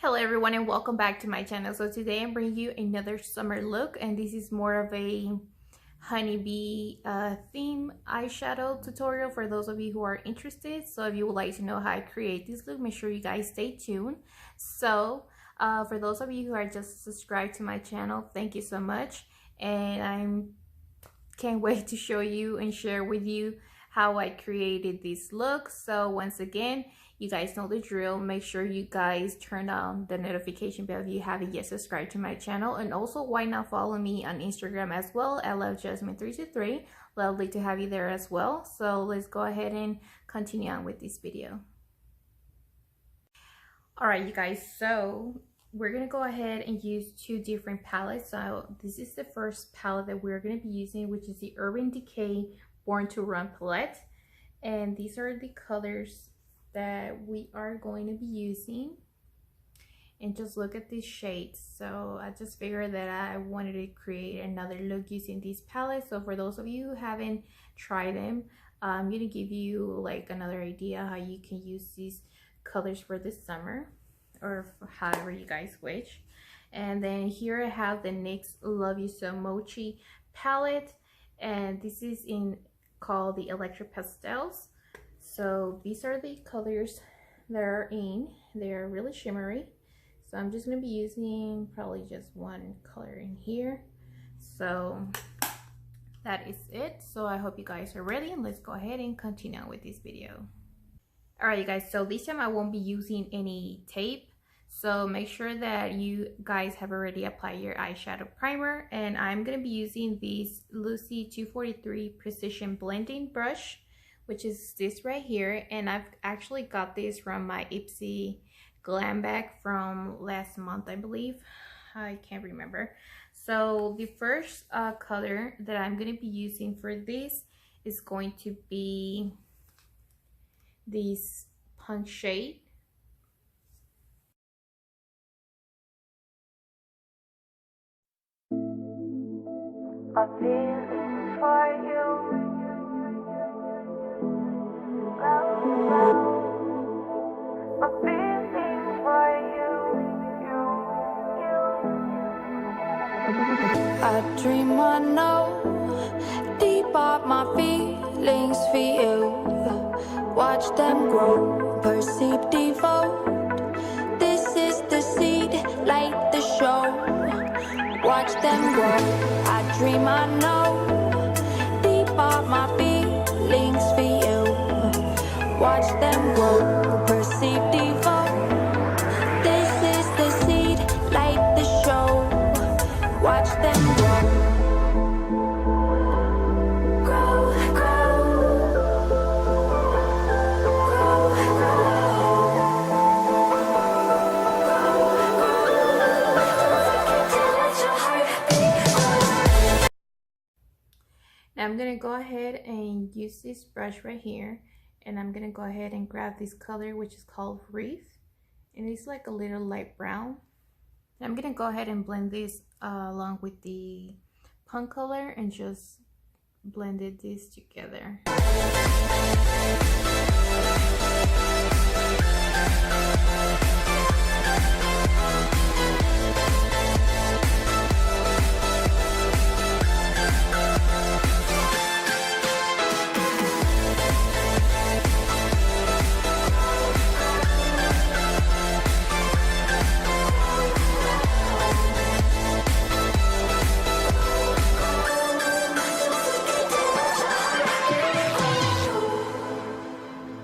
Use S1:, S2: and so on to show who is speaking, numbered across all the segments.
S1: Hello everyone and welcome back to my channel. So today I'm bringing you another summer look, and this is more of a honeybee theme eyeshadow tutorial for those of you who are interested. So if you would like to know how I create this look, make sure you guys stay tuned. So for those of you who are just subscribed to my channel, thank you so much, and I can't wait to show you and share with you how I created this look. So once again, you guys know the drill. Make sure you guys turn on the notification bell if you haven't yet subscribed to my channel. And also, why not follow me on Instagram as well at Lovejasmine323. Lovely to have you there as well. So let's go ahead and continue on with this video. Alright you guys, so we're gonna go ahead and use two different palettes. So this is the first palette that we're gonna be using, which is the Urban Decay Born to Run palette. And these are the colors that we are going to be using, and just look at these shades. So I just figured that I wanted to create another look using these palettes. So for those of you who haven't tried them, I'm gonna give you like another idea how you can use these colors for this summer, or however you guys wish. And then here I have the NYX Love You So Mochi palette, and this is called the Electric Pastels. So these are the colors that are in. They're really shimmery. So I'm just going to be using probably just one color in here. So that is it. So I hope you guys are ready, and let's go ahead and continue on with this video. Alright you guys, so this time I won't be using any tape. So make sure that you guys have already applied your eyeshadow primer. And I'm going to be using this Lucy 243 Precision Blending Brush, which is this right here. And I've actually got this from my Ipsy glam bag from last month, I believe. I can't remember. So the first color that I'm going to be using for this is going to be this punk shade.
S2: A feeling for you. A feeling for you. I dream I know deep up my feelings for you. Watch them grow, perceive, devote. This is the seed, light the show. Watch them grow. I dream I know deep up my feelings for you. Watch them grow, perceive, devote. This is the seed, light the show. Watch them grow. Grow, grow. Grow, grow.
S1: Now I'm gonna go ahead and use this brush right here, and I'm gonna go ahead and grab this color, which is called Wreath, and it's like a little light brown. I'm gonna go ahead and blend this along with the punk color and just blended this together.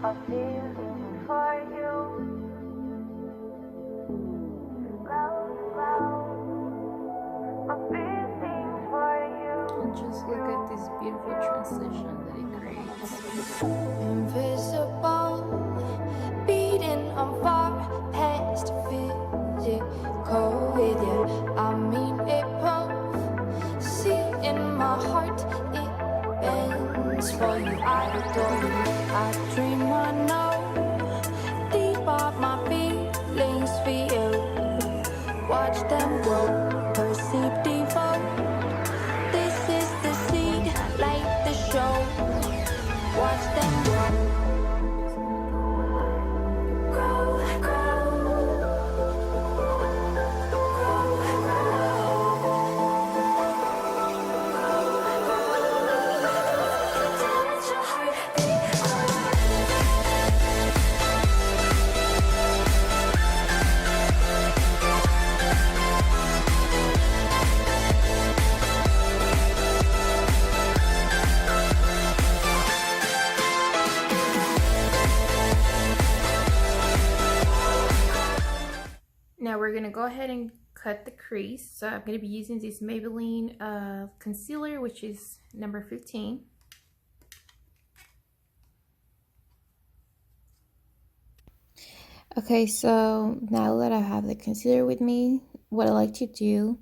S2: A feeling for you. A feeling for you.
S1: And just look at this beautiful transition that it creates.
S2: Invisible, beating on far past physical with you. I mean it both. See in my heart, it bends for you. I adore you. I dream I know deep up my feelings for you. Watch them grow, perceive, devote. This is the seed, light the show. Watch them grow. Grow, grow.
S1: Now we're gonna go ahead and cut the crease. So I'm gonna be using this Maybelline concealer, which is number 15. Okay, so now that I have the concealer with me, what I like to do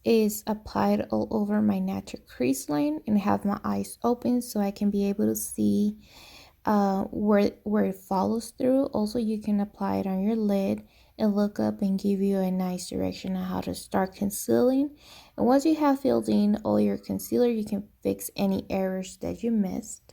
S1: is apply it all over my natural crease line and have my eyes open so I can be able to see where it follows through. Also, you can apply it on your lid and look up and give you a nice direction on how to start concealing. And once you have filled in all your concealer, you can fix any errors that you missed.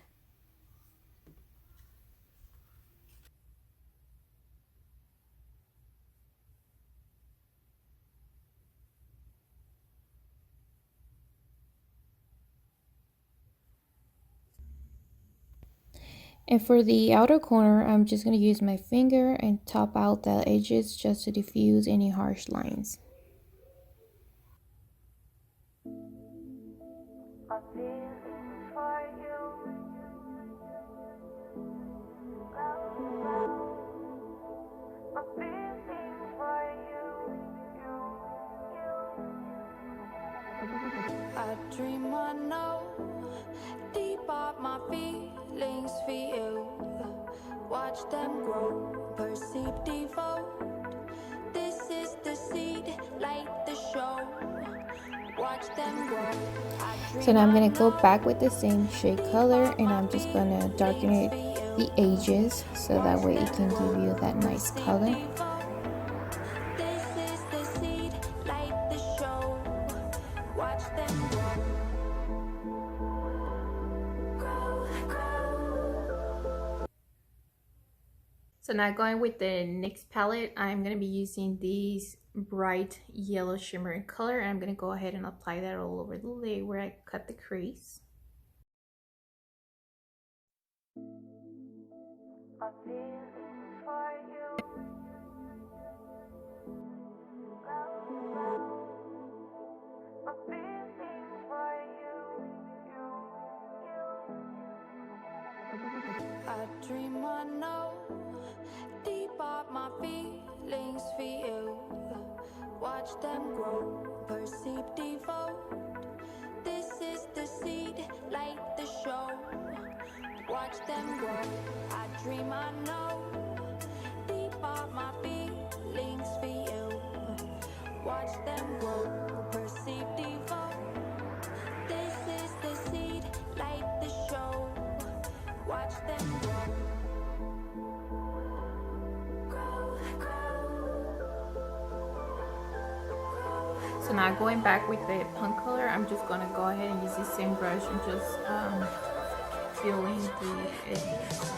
S1: And for the outer corner, I'm just going to use my finger and top out the edges just to diffuse any harsh lines.
S2: I dream I know deep up my feelings for you. Watch them grow, perceive, devote. This is the seed, light the show. Watch them grow.
S1: So now I'm going to go back with the same shade color and I'm just going to darken it the edges so that way it can give you that nice color.
S2: This is the seed, light the show. Watch them grow.
S1: So now going with the NYX palette, I'm going to be using this bright yellow shimmering color, and I'm going to go ahead and apply that all over the lid where I cut the crease.
S2: I dream I know deep up my feelings for you. Watch them grow, perceive, devote. This is the seed, light the show. Watch them grow. I dream I know deep up my feelings for you. Watch them grow, perceive, devote. This is the seed, light the show. Watch them grow.
S1: So now going back with the punk color, I'm just going to go ahead and use the same brush and just fill in the edges.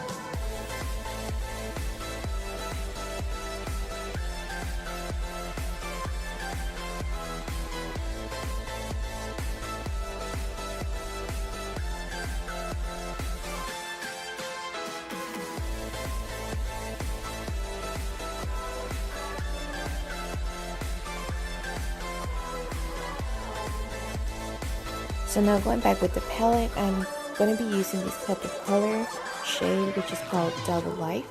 S1: So now going back with the palette, I'm going to be using this type of color shade, which is called Double Life.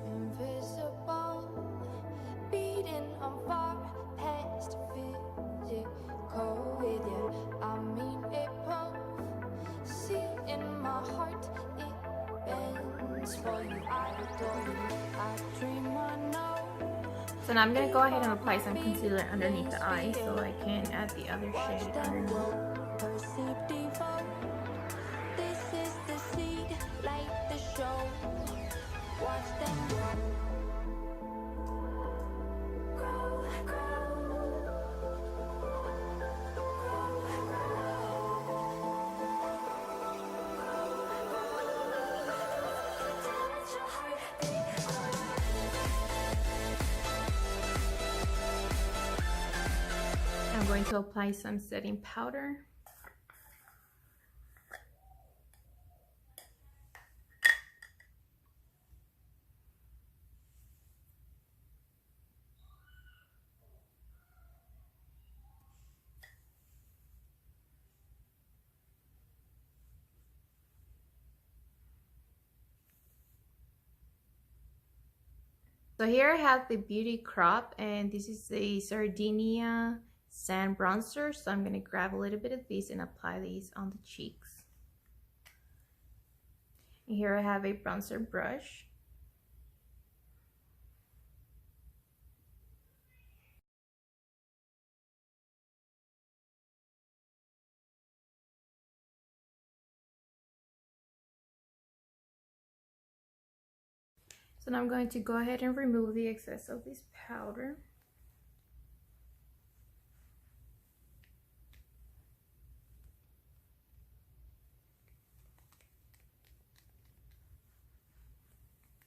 S2: Invisible, beating on far past physical with you. I mean it both. See in my heart, it bends for you. I adore you. I dream I know.
S1: So now I'm going to go ahead and apply some concealer underneath the eye so I can add the other shade underneath.
S2: Perceive, devote. This is the seed, light the show. Watch them grow.
S1: I'm going to apply some setting powder. So here I have the Beauty Crop, and this is the Sardinia Sand Bronzer. So I'm going to grab a little bit of this and apply these on the cheeks. And here I have a bronzer brush. So now I'm going to go ahead and remove the excess of this powder.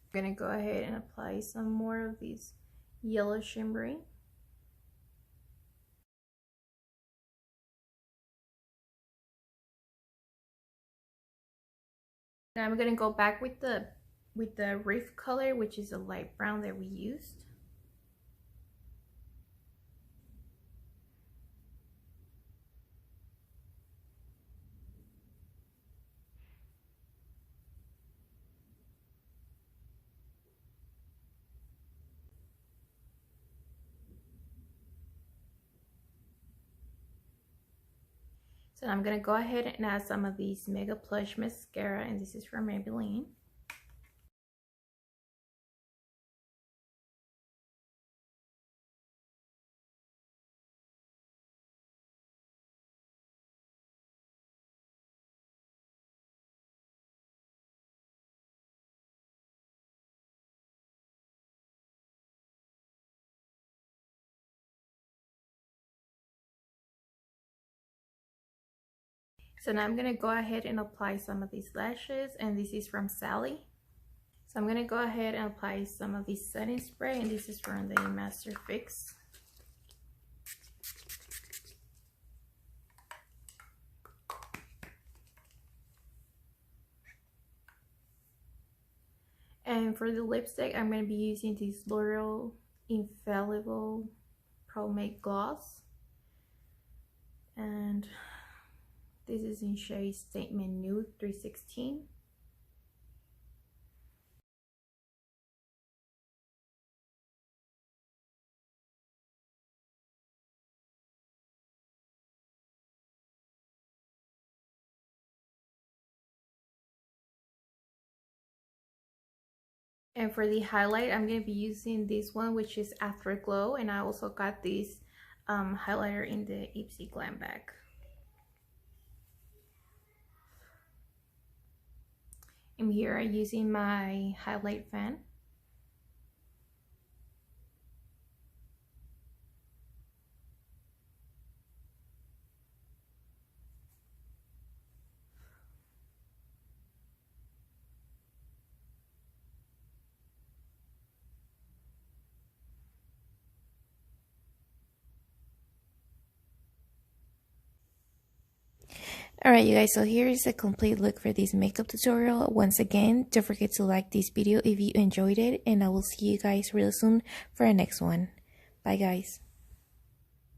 S1: I'm going to go ahead and apply some more of this yellow shimmery. Now I'm going to go back with the Reef color, which is a light brown that we used. So I'm going to go ahead and add some of these Mega Plush mascara, and this is from Maybelline. So now I'm going to go ahead and apply some of these lashes, and this is from Sally. So I'm going to go ahead and apply some of this setting spray, and this is from the Master Fix. And for the lipstick, I'm going to be using this L'Oreal Infallible Pro Make Gloss. And this is in shade Statement Nude 316. And for the highlight, I'm going to be using this one, which is Afterglow. And I also got this highlighter in the Ipsy Glam bag. And here I'm using my highlight fan. Alright you guys, so here is a complete look for this makeup tutorial. Once again, don't forget to like this video if you enjoyed it, and I will see you guys real soon for our next one. Bye guys.